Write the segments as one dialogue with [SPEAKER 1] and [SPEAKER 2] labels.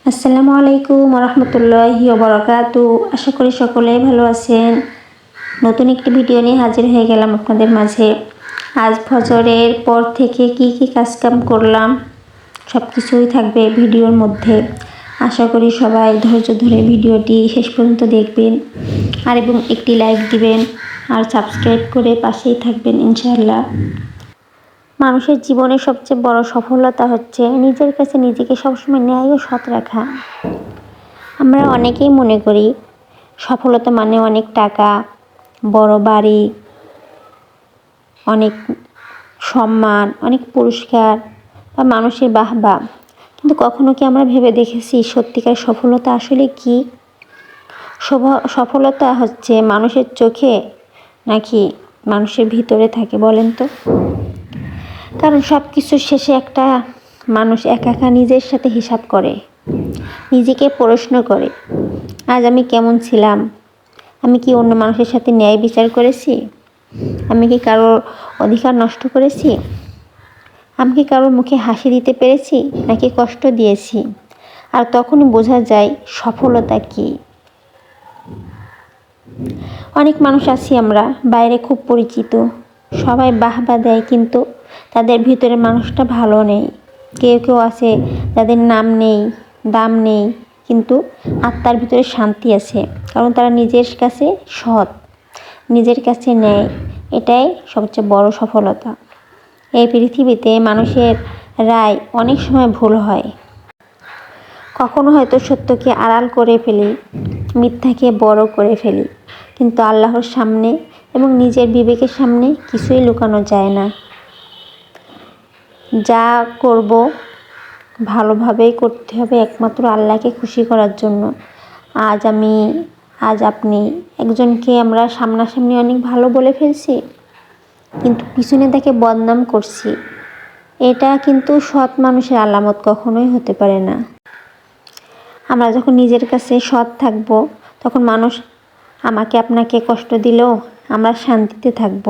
[SPEAKER 1] আসসালামু আলাইকুম রহমতুল্লাহি ওবরাকাতু। আশা করি সকলেই ভালো আছেন। নতুন একটি ভিডিও নিয়ে হাজির হয়ে গেলাম আপনাদের মাঝে। আজ ফজরের পর থেকে কি কাজকাম করলাম সব কিছুই থাকবে ভিডিওর মধ্যে। আশা করি সবাই ধৈর্য ধরে ভিডিওটি শেষ পর্যন্ত দেখবেন এবং একটি লাইক দিবেন আর সাবস্ক্রাইব করে পাশেই থাকবেন ইনশাআল্লাহ। মানুষের জীবনে সবচেয়ে বড় সফলতা হচ্ছে নিজের কাছে নিজেকে সবসময় ন্যায় ও সৎ রাখা। আমরা অনেকেই মনে করি সফলতা মানে অনেক টাকা, বড় বাড়ি, অনেক সম্মান, অনেক পুরস্কার বা মানুষের বাহবা। কিন্তু কখনো কি আমরা ভেবে দেখেছি সত্যিকার সফলতা আসলে কি? সফলতা হচ্ছে মানুষের চোখে নাকি মানুষের ভিতরে থাকে বলেন তো? কারণ সব কিছুর শেষে একটা মানুষ একা নিজের সাথে হিসাব করে, নিজেকে প্রশ্ন করে, আজ আমি কেমন ছিলাম? আমি কি অন্য মানুষের সাথে ন্যায় বিচার করেছি? আমি কি কারোর অধিকার নষ্ট করেছি? আমি কি কারোর মুখে হাসি দিতে পেরেছি নাকি কষ্ট দিয়েছি? আর তখনই বোঝা যায় সফলতা কি। অনেক মানুষ আছি আমরা বাইরে খুব পরিচিত, সবাই বাহবা দেয়, কিন্তু তাদের ভিতরে মানুষটা ভালো নেই। কেউ আছে যাদের নাম নেই, দাম নেই, কিন্তু আত্মার ভিতরে শান্তি আছে, কারণ তারা নিজের কাছে সৎ, নিজের কাছে নেয়। এটাই সবচেয়ে বড় সফলতা। এই পৃথিবীতে মানুষের রায় অনেক সময় ভুল হয়। কখনো হয়তো সত্যকে আড়াল করে ফেলি, মিথ্যাকে বড় করে ফেলি, কিন্তু আল্লাহর সামনে এবং নিজের বিবেকের সামনে কিছুই লুকানো যায় না। যা করব ভালোভাবেই করতে হবে, একমাত্র আল্লাহকে খুশি করার জন্য। আজ আপনি একজনকে আমরা সামনাসামনি অনেক ভালো বলে ফেলছি, কিন্তু পিছনে তাকে বদনাম করছি। এটা কিন্তু সৎ মানুষের আলামত কখনোই হতে পারে না। আমরা যখন নিজের কাছে সৎ থাকব, তখন মানুষ আমাকে আপনাকে কষ্ট দিলেও আমরা শান্তিতে থাকব।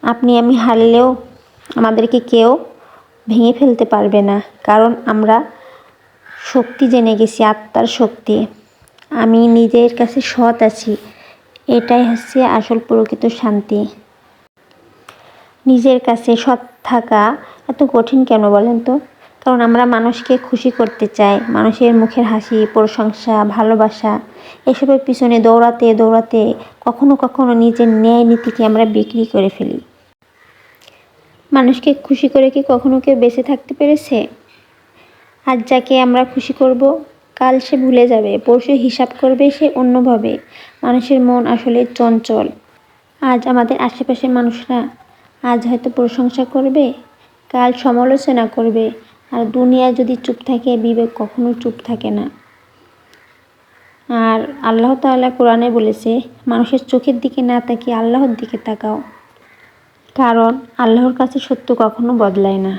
[SPEAKER 1] আপনি আমি হারলেও আমাদেরকে কেউ ভেঙে ফেলতে পারবে না, কারণ আমরা শক্তি জেনে গেছি, আত্মার শক্তি। আমি নিজের কাছে সৎ আছি, এটাই হচ্ছে আসল প্রকৃত শান্তি। নিজের কাছে সৎ থাকা এত কঠিন কেন বলেন তো? কারণ আমরা মানুষকে খুশি করতে চাই, মানুষের মুখের হাসি, প্রশংসা, ভালোবাসা, এসবের পিছনে দৌড়াতে কখনো নিজের ন্যায় নীতিকে আমরা বিক্রি করে ফেলি। মানুষকে খুশি করে কি কখনো কেউ বেঁচে থাকতে পেরেছে? আজ যাকে আমরা খুশি করব, কাল সে ভুলে যাবে, পরশু হিসাব করবে সে অন্যভাবে। মানুষের মন আসলে চঞ্চল। আজ আমাদের আশেপাশের মানুষরা আজ হয়তো প্রশংসা করবে, কাল সমালোচনা করবে। আর দুনিয়া যদি চুপ থাকে, বিবেক কখনো চুপ থাকে না। আর আল্লাহ তাআলা কোরআনে বলেছে, মানুষের চোখের দিকে না তাকিয়ে আল্লাহর দিকে তাকাও, কারণ আল্লাহর কাছে সত্য কখনো বদলায় না।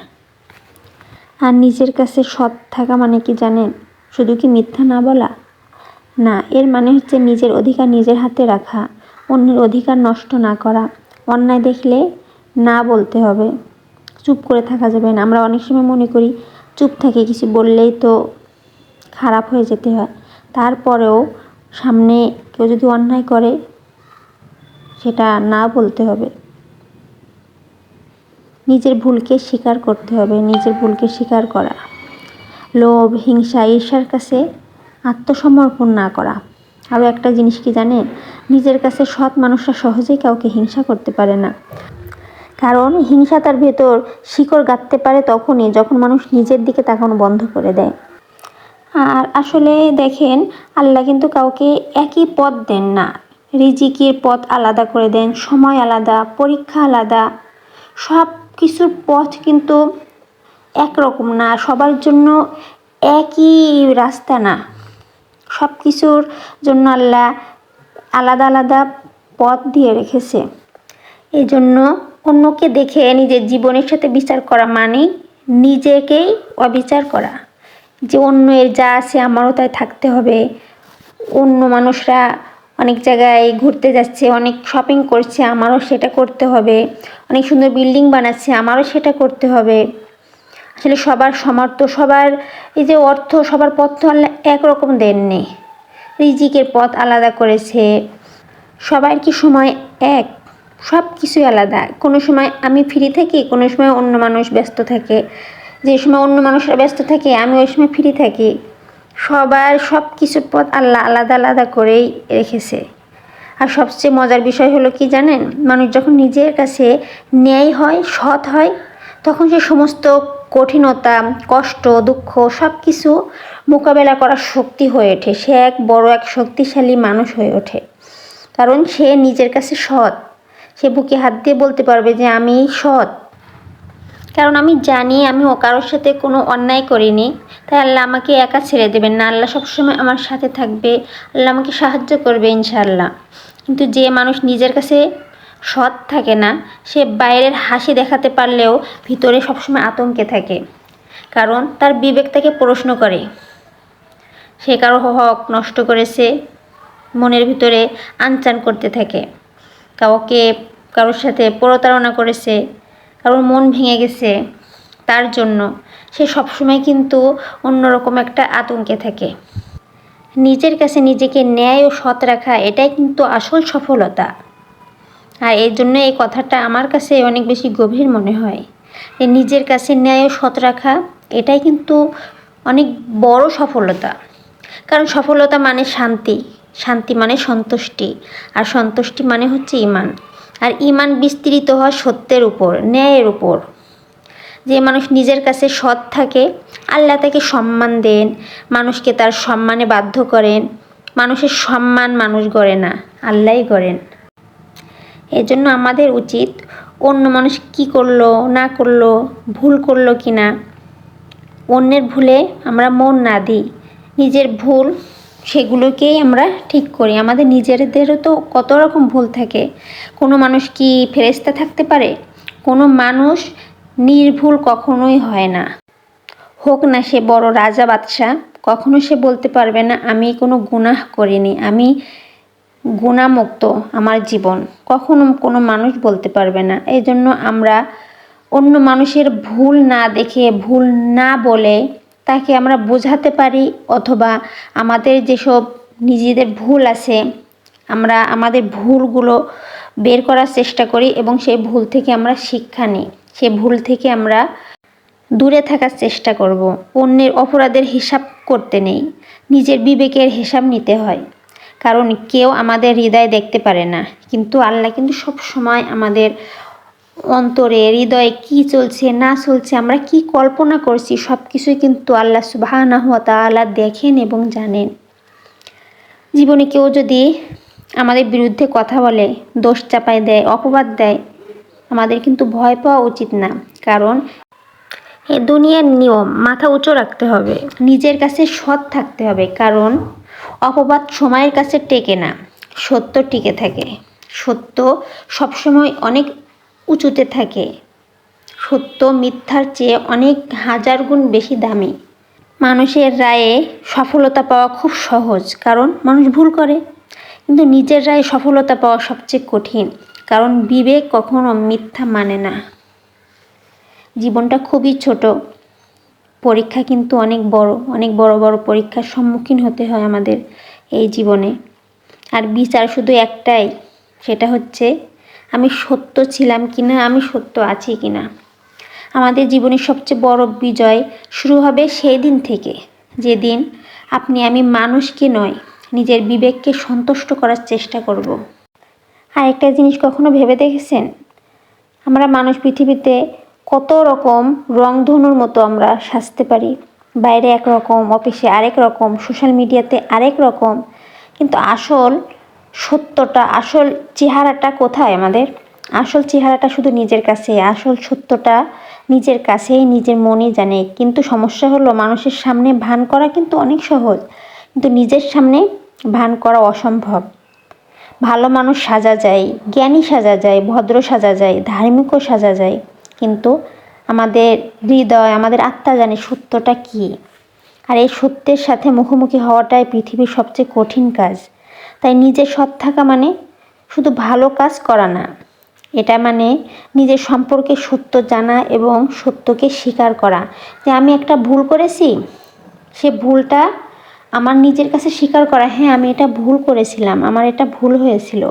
[SPEAKER 1] আর নিজের কাছে সৎ থাকা মানে কি জানেন? শুধু কি মিথ্যা না বলা না, এর মানে হচ্ছে নিজের অধিকার নিজের হাতে রাখা, অন্যের অধিকার নষ্ট না করা। অন্যায় দেখলে না বলতে হবে, চুপ করে থাকা যাবে না। আমরা অনেক সময় মনে করি চুপ থেকে কিছু বললেই তো খারাপ হয়ে যেতে হয়। তারপরেও সামনে কেউ যদি অন্যায় করে, সেটা না বলতে হবে। নিজের ভুলকে স্বীকার করতে হবে, নিজের ভুলকে স্বীকার করা। লোভ, হিংসা, ঈর্ষার কাছে আত্মসমর্পণ না করা। আরও একটা জিনিস কি জানেন? নিজের কাছে সৎ মানুষরা সহজেই কাউকে হিংসা করতে পারে না, কারণ হিংসা তার ভেতর শিকড় গাঁথতে পারে তখনই যখন মানুষ নিজের দিকে তাকানো বন্ধ করে দেয়। আর আসলে দেখেন, আল্লাহ কিন্তু কাউকে একই পথ দেন না, রিজিকের পথ আলাদা করে দেন, সময় আলাদা, পরীক্ষা আলাদা। সব কিছুর পথ কিন্তু একরকম না, সবার জন্য একই রাস্তা না। সব কিছুর জন্য আল্লাহ আলাদা আলাদা পথ দিয়ে রেখেছে। এই জন্য অন্যকে দেখে নিজের জীবনের সাথে বিচার করা মানে নিজেকেই অবিচার করা, যে অন্যের যা আছে আমারও তাই থাকতে হবে। অন্য মানুষরা অনেক জায়গায় ঘুরতে যাচ্ছে, অনেক শপিং করছে, আমারও সেটা করতে হবে। অনেক সুন্দর বিল্ডিং বানাচ্ছে, আমারও সেটা করতে হবে। আসলে সবার সামর্থ্য, সবার এই যে অর্থ, সবার পথ তো আল্লাহ একরকম দেননি। রিজিকের পথ আলাদা করেছে। সবার কি সময় এক? সব কিছুই আলাদা। কোনো সময় আমি ফ্রি থাকি, কোনো সময় অন্য মানুষ ব্যস্ত থাকে। যে সময় অন্য মানুষরা ব্যস্ত থাকে আমি ওই সময় ফ্রি থাকি। সবার সব কিছুর পথ আল্লাহ আলাদা আলাদা করেই রেখেছে। আর সবচেয়ে মজার বিষয় হলো কি জানেন, মানুষ যখন নিজের কাছে ন্যায় হয়, সৎ হয়, তখন সে সমস্ত কঠিনতা, কষ্ট, দুঃখ সব কিছু মোকাবেলা করার শক্তি হয়ে ওঠে। সে এক বড় এক শক্তিশালী মানুষ হয়ে ওঠে, কারণ সে নিজের কাছে সৎ। সে বুকে হাত দিয়ে বলতে পারবে যে আমি সৎ, কারণ আমি জানি আমি ও কারোর সাথে কোনো অন্যায় করিনি। তাই আল্লাহ আমাকে একা ছেড়ে দেবেন না, আল্লাহ সবসময় আমার সাথে থাকবে, আল্লাহ আমাকে সাহায্য করবে ইনশাআল্লাহ। কিন্তু যে মানুষ নিজের কাছে সৎ থাকে না, সে বাইরের হাসি দেখাতে পারলেও ভিতরে সবসময় আতঙ্কে থাকে, কারণ তার বিবেক তাকে প্রশ্ন করে। সে কারো হক নষ্ট করেছে, মনের ভিতরে আনচান করতে থাকে, কারোর সাথে প্রতারণা করেছে, কারোর মন ভেঙে গেছে, তার জন্য সে সবসময় কিন্তু অন্যরকম একটা আতঙ্কে থাকে। নিজের কাছে নিজেকে ন্যায় ও সৎ রাখা, এটাই কিন্তু আসল সফলতা। আর এই জন্য এই কথাটা আমার কাছে অনেক বেশি গভীর মনে হয়। এই নিজের কাছে ন্যায় ও সৎ রাখা, এটাই কিন্তু অনেক বড় সফলতা। কারণ সফলতা মানে শান্তি, শান্তি মানে সন্তুষ্টি, আর সন্তুষ্টি মানে হচ্ছে ঈমান। আর ঈমান বিস্তৃত হয় সত্যের উপর, ন্যায়ের উপর। যে মানুষ নিজের কাছে সৎ থাকে, আল্লাহ তাকে সম্মান দেন, মানুষকে তার সম্মানে বাধ্য করেন। মানুষের সম্মান মানুষ গড়ে না, আল্লাহই গড়েন। এজন্য আমাদের উচিত অন্য মানুষ কি করলো না করলো, ভুল করলো কি না, অন্যের ভুলে আমরা মন না দিই। নিজের ভুল সেগুলোকেই আমরা ঠিক করি। আমাদের নিজেদেরও তো কত রকম ভুল থাকে। কোনো মানুষ কি ফেরেশতা থাকতে পারে? কোনো মানুষ নির্ভুল কখনোই হয় না। হোক না সে বড় রাজা বাদশাহ, কখনো সে বলতে পারবে না আমি কোনো গুনাহ করিনি, আমি গুনাহমুক্ত আমার জীবন। কখনো কোনো মানুষ বলতে পারবে না। এই জন্য আমরা অন্য মানুষের ভুল না দেখে, ভুল না বলে তাকে আমরা বোঝাতে পারি, অথবা আমাদের যেসব নিজেদের ভুল আছে আমরা আমাদের ভুলগুলো বের করার চেষ্টা করি এবং সেই ভুল থেকে আমরা শিক্ষা নিই। সেই ভুল থেকে আমরা দূরে থাকার চেষ্টা করব। অন্যের অপরাধের হিসাব করতে নেই, নিজের বিবেকের হিসাব নিতে হয়। কারণ কেউ আমাদের হৃদয় দেখতে পারে না, কিন্তু আল্লাহ কিন্তু সব সময় আমাদের অন্তরে, হৃদয়ে কি চলছে না চলছে, আমরা কি কল্পনা করছি, সব কিছুই কিন্তু আল্লাহ সুবহানাহু ওয়া তাআলা দেখেন এবং জানেন। জীবনে কেউ যদি আমাদের বিরুদ্ধে কথা বলে, দোষ চাপায় দেয়, অপবাদ দেয়, আমাদের কিন্তু ভয় পাওয়া উচিত না। কারণ এ দুনিয়ার নিয়ম, মাথা উঁচু রাখতে হবে, নিজের কাছে সৎ থাকতে হবে। কারণ অপবাদ সময়ের কাছে টেকে না, সত্য টিকে থাকে। সত্য সবসময় অনেক উঁচুতে থাকে। সত্য মিথ্যার চেয়ে অনেক হাজার গুণ বেশি দামি। মানুষের রায়ে সফলতা পাওয়া খুব সহজ, কারণ মানুষ ভুল করে। কিন্তু নিজের রায়ে সফলতা পাওয়া সবচেয়ে কঠিন, কারণ বিবেক কখনো মিথ্যা মানে না। জীবনটা খুবই ছোট, পরীক্ষা কিন্তু অনেক বড়, অনেক বড় বড় পরীক্ষার সম্মুখীন হতে হয় আমাদের এই জীবনে। আর বিচার শুধু একটাই, সেটা হচ্ছে আমি সত্য ছিলাম কিনা, আমি সত্য আছি কিনা। আমাদের জীবনের সবচেয়ে বড় বিজয় শুরু হবে সেই দিন থেকে, যেদিন আপনি আমি মানুষকে নয়, নিজের বিবেককে সন্তুষ্ট করার চেষ্টা করব। আর একটা জিনিস কখনো ভেবে দেখেছেন, আমরা মানুষ পৃথিবীতে কত রকম রংধনুর মতো আমরা সাজতে পারি। বাইরে একরকম, অফিসে আরেক রকম, সোশ্যাল মিডিয়াতে আরেক রকম, কিন্তু আসল সত্যটা, আসল চেহারাটা কোথায় আমাদের? আসল চেহারাটা শুধু নিজের কাছে, আসল সত্যটা নিজের কাছেই, নিজের মনই জানে। কিন্তু সমস্যা হলো মানুষের সামনে ভান করা কিন্তু অনেক সহজ, কিন্তু নিজের সামনে ভান করা অসম্ভব। ভালো মানুষ সাজা যায়, জ্ঞানী সাজা যায়, ভদ্র সাজা যায়, ধার্মিকও সাজা যায়, কিন্তু আমাদের হৃদয়, আমাদের আত্মা জানে সত্যটা কী। আর এই সত্যের সাথে মুখোমুখি হওয়াটাই পৃথিবীর সবচেয়ে কঠিন কাজ। তাই নিজে সৎ থাকা মানে শুধু ভালো কাজ করা না, এটা মানে নিজের সম্পর্কে সত্য জানা এবং সত্যকে স্বীকার করা, যে আমি একটা ভুল করেছি, সে ভুলটা আমার নিজের কাছে স্বীকার করা, হ্যাঁ আমি এটা ভুল করেছিলাম, আমার এটা ভুল হয়েছিল।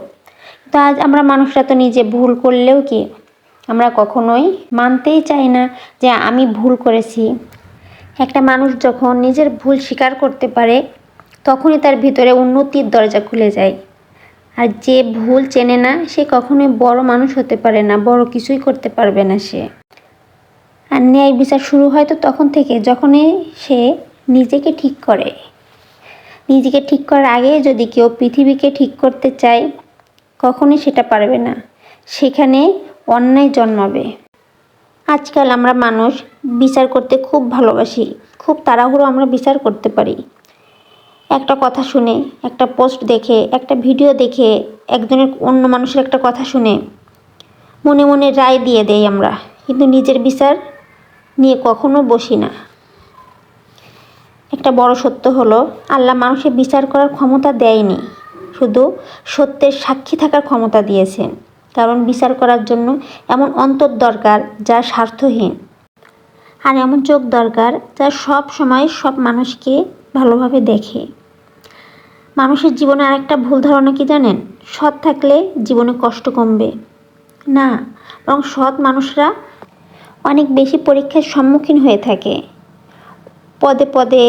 [SPEAKER 1] তো আজ আমরা মানুষরা তো নিজে ভুল করলেও কি আমরা কখনোই মানতেই চাই না যে আমি ভুল করেছি। একটা মানুষ যখন নিজের ভুল স্বীকার করতে পারে তখনই তার ভিতরে উন্নতির দরজা খুলে যায়। আর যে ভুল চেনে না সে কখনোই বড় মানুষ হতে পারে না, বড় কিছুই করতে পারবে না সে। আর ন্যায় বিচার শুরু হয় তো তখন থেকে, যখনই সে নিজেকে ঠিক করে। নিজেকে ঠিক করার আগে যদি কেউ পৃথিবীকে ঠিক করতে চায় কখনোই সেটা পারবে না, সেখানে অন্যায় জন্মাবে। আজকাল আমরা মানুষ বিচার করতে খুব ভালোবাসি, খুব তাড়াহুড়ো আমরা বিচার করতে পারি। একটা কথা শুনে, একটা পোস্ট দেখে, একটা ভিডিও দেখে, একজনের অন্য মানুষের একটা কথা শুনে মনে মনে রায় দিয়ে দেই আমরা, কিন্তু নিজের বিচার নিয়ে কখনো বসি না। একটা বড় সত্য হলো আল্লাহ মানুষের বিচার করার ক্ষমতা দেয়নি, শুধু সত্যের সাক্ষী থাকার ক্ষমতা দিয়েছেন। কারণ বিচার করার জন্য এমন অন্তর দরকার যা স্বার্থহীন, আর এমন চোখ দরকার যা সব সময় সব মানুষকে ভালোভাবে দেখে। মানুষের জীবনে আরেকটা ভুল ধারণা কি জানেন? সৎ থাকলে জীবনে কষ্ট কমবে। না, বরং সৎ মানুষরা অনেক বেশি পরীক্ষার সম্মুখীন হয়ে থাকে। পদে পদে,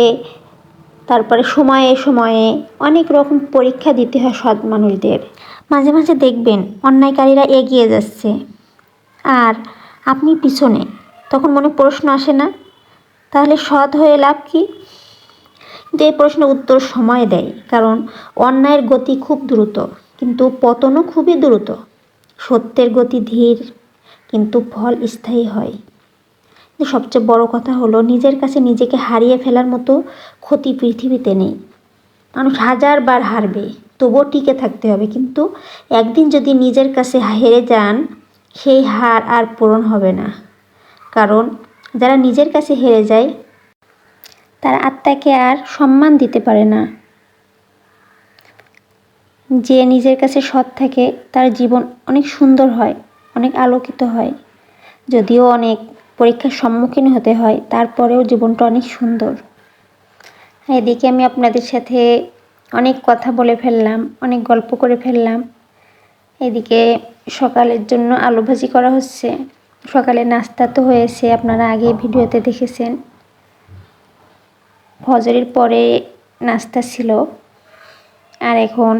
[SPEAKER 1] তারপরে সময়ে সময়ে অনেক রকম পরীক্ষা দিতে হয় সৎ মানুষদের। মাঝে মাঝে দেখবেন অন্যায়কারীরা এগিয়ে যাচ্ছে আর আপনি পিছনে, তখন মনে প্রশ্ন আসে না তাহলে সৎ হয়ে লাভ কি? কিন্তু এই প্রশ্নের উত্তর সময় দেয়, কারণ অন্যায়ের গতি খুব দ্রুত কিন্তু পতনও খুবই দ্রুত। সত্যের গতি ধীর কিন্তু ফল স্থায়ী হয়। সবচেয়ে বড় কথা হলো নিজের কাছে নিজেকে হারিয়ে ফেলার মতো ক্ষতি পৃথিবীতে নেই। মানুষ 1000 বার হারবে, তবুও টিকে থাকতে হবে, কিন্তু একদিন যদি নিজের কাছে হেরে যান সেই হার আর পূরণ হবে না। কারণ যারা নিজের কাছে হেরে যায় তার আত্মাকে আর সম্মান দিতে পারে না। যে নিজের কাছে সৎ থাকে তার জীবন অনেক সুন্দর হয়, অনেক আলোকিত হয়। যদিও অনেক পরীক্ষার সম্মুখীন হতে হয়, তারপরেও জীবনটা অনেক সুন্দর। এদিকে আমি আপনাদের সাথে অনেক কথা বলে ফেললাম, অনেক গল্প করে ফেললাম। এদিকে সকালের জন্য আলু ভাজি করা হচ্ছে। সকালে নাস্তা তো হয়েছে, আপনারা আগে ভিডিওতে দেখেছেন। ফজরের পরে নাস্তা ছিল, আর এখন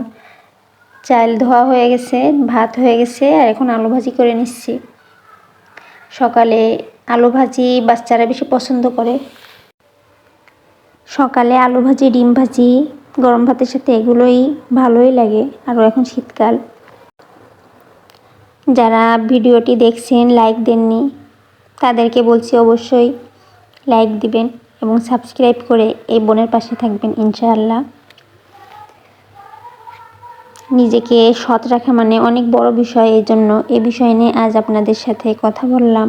[SPEAKER 1] চাল ধোয়া হয়ে গেছে, ভাত হয়ে গেছে, আর এখন আলু ভাজি করে নিচ্ছি। সকালে আলু ভাজি বাচ্চারা বেশি পছন্দ করে। সকালে আলু ভাজি, ডিম ভাজি, গরম ভাতের সাথে এগুলোই ভালোই লাগে। আরও এখন শীতকাল। যারা ভিডিওটি দেখছেন লাইক দেননি তাদেরকে বলছি অবশ্যই লাইক দিবেন এবং সাবস্ক্রাইব করে এই বোনের পাশে থাকবেন ইনশাআল্লাহ। নিজেকে সৎ রাখা মানে অনেক বড় বিষয়, এই জন্য এই বিষয় নিয়ে আজ আপনাদের সাথে কথা বললাম।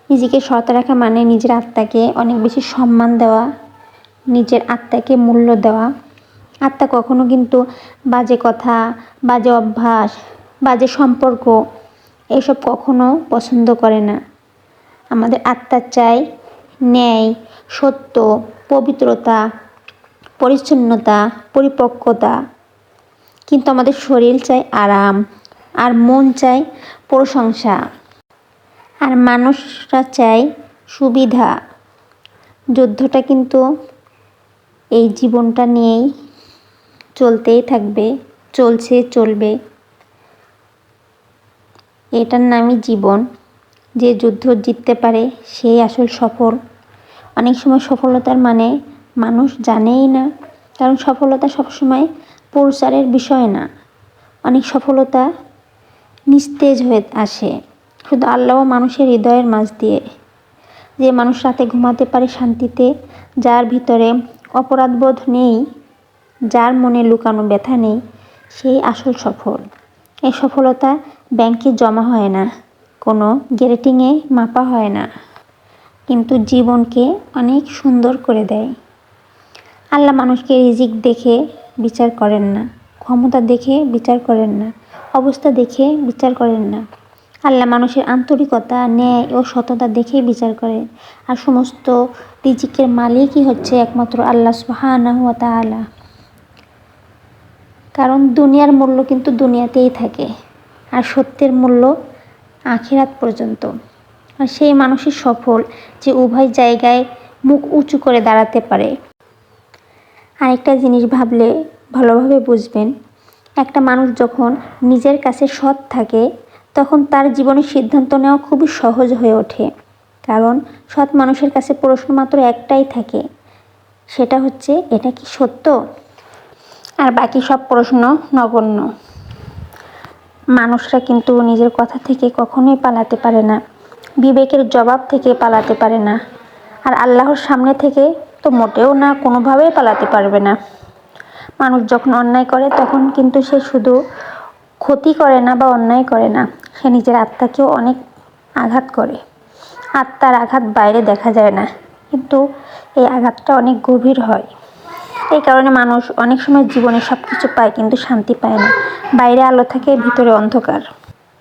[SPEAKER 1] নিজেকে সৎ রাখা মানে নিজের আত্মাকে অনেক বেশি সম্মান দেওয়া, নিজের আত্মাকে মূল্য দেওয়া। আত্মা কখনো কিন্তু বাজে কথা, বাজে অভ্যাস, বাজে সম্পর্ক এসব কখনো পছন্দ করে না। আমাদের আত্মা চাই ন্যায়, সত্য, পবিত্রতা, পরিচ্ছন্নতা, পরিপক্কতা। কিন্তু আমাদের শরীর চাই আরাম, আর মন চাই প্রশংসা, আর মানুষরা চাই সুবিধা। যুদ্ধটা কিন্তু এই জীবনটা নিয়েই চলতেই থাকবে, চলছে, চলবে। এটার নামই জীবন। যে যুদ্ধ জিততে পারে সেই আসল সফল। অনেক সময় সফলতার মানে মানুষ জানেই না, কারণ সফলতা সবসময় প্রচারের বিষয় না। অনেক সফলতা নিস্তেজ হয়ে আসে শুধু আল্লাহ মানুষের হৃদয়ের মাঝ দিয়ে। যে মানুষ রাতে ঘুমাতে পারে শান্তিতে, যার ভিতরে অপরাধবোধ নেই, যার মনে লুকানো ব্যথা নেই, সেই আসল সফল। এই সফলতা ব্যাংকে জমা হয় না, কোনো গ্রেটিংয়ে মাপা হয় না, কিন্তু জীবনকে অনেক সুন্দর করে দেয়। আল্লাহ মানুষকে রিজিক দেখে বিচার করেন না, ক্ষমতা দেখে বিচার করেন না, অবস্থা দেখে বিচার করেন না। আল্লাহ মানুষের আন্তরিকতা, ন্যায় ও সততা দেখেই বিচার করেন। আর সমস্ত রিজিকের মালিকই হচ্ছে একমাত্র আল্লাহ সুবহানাহু ওয়া তাআলা। কারণ দুনিয়ার মূল্য কিন্তু দুনিয়াতেই থাকে, আর সত্যের মূল্য আখিরাত পর্যন্ত। আর সেই মানুষই সফল যে উভয় জায়গায় মুখ উঁচু করে দাঁড়াতে পারে। আরেকটা জিনিস ভাবলে ভালোভাবে বুঝবেন, একটা মানুষ যখন নিজের কাছে সৎ থাকে তখন তার জীবনের সিদ্ধান্ত নেওয়া খুবই সহজ হয়ে ওঠে। কারণ সৎ মানুষের কাছে প্রশ্ন মাত্র একটাই থাকে, সেটা হচ্ছে এটা কি সত্য? আর বাকি সব প্রশ্ন নগণ্য। মানুষরা কিন্তু নিজের কথা থেকে কখনোই পালাতে পারে না, বিবেকের জবাব থেকে পালাতে পারে না, আর আল্লাহর সামনে থেকে তো মোটেও না, কোনোভাবেই পালাতে পারবে না। মানুষ যখন অন্যায় করে তখন কিন্তু সে শুধু ক্ষতি করে না বা অন্যায় করে না, সে নিজের আত্মাকেও অনেক আঘাত করে। আত্মার আঘাত বাইরে দেখা যায় না, কিন্তু এই আঘাতটা অনেক গভীর হয়। এই কারণে মানুষ অনেক সময় জীবনে সব কিছু পায় কিন্তু শান্তি পায় না। বাইরে আলো থাকে, ভিতরে অন্ধকার।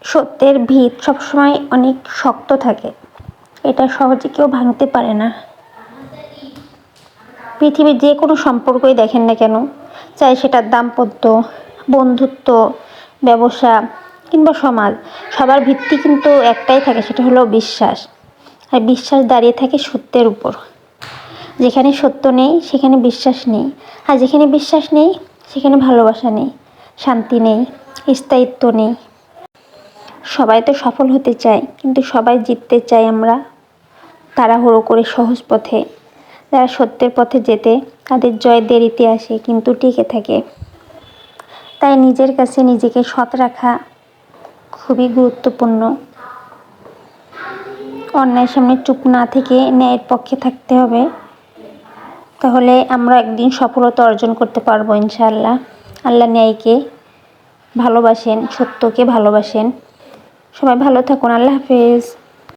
[SPEAKER 1] সত্যের ভিত সবসময় অনেক শক্ত থাকে, এটা সহজে কেউ ভাঙতে পারে না। পৃথিবীর যে কোনো সম্পর্কই দেখেন না কেন, চাই সেটা দাম্পত্য, বন্ধুত্ব, ব্যবসা কিংবা সমাজ, সবার ভিত্তি কিন্তু একটাই থাকে, সেটা হলো বিশ্বাস। আর বিশ্বাস দাঁড়িয়ে থাকে সত্যের উপর। যেখানে সত্য নেই সেখানে বিশ্বাস নেই, আর যেখানে বিশ্বাস নেই সেখানে ভালোবাসা নেই, শান্তি নেই, স্থায়িত্ব নেই। সবাই তো সফল হতে চায়, কিন্তু সবাই জিততে চাই আমরা তাড়াহুড়ো করে সহজ পথে। যারা সত্যের পথে যেতে, তাদের জয় দেরিতে আসে কিন্তু টিকে থাকে। তাই নিজের কাছে নিজেকে সৎ রাখা খুবই গুরুত্বপূর্ণ। অন্যায়ের সামনে চুপ না থেকে ন্যায়ের পক্ষে থাকতে হবে, তাহলে আমরা একদিন সফলতা অর্জন করতে পারবো ইনশাআল্লাহ। আল্লাহ ন্যায়কে ভালোবাসেন, সত্যকে ভালোবাসেন। সবাই ভালো থাকুন। আল্লাহ হাফেজ।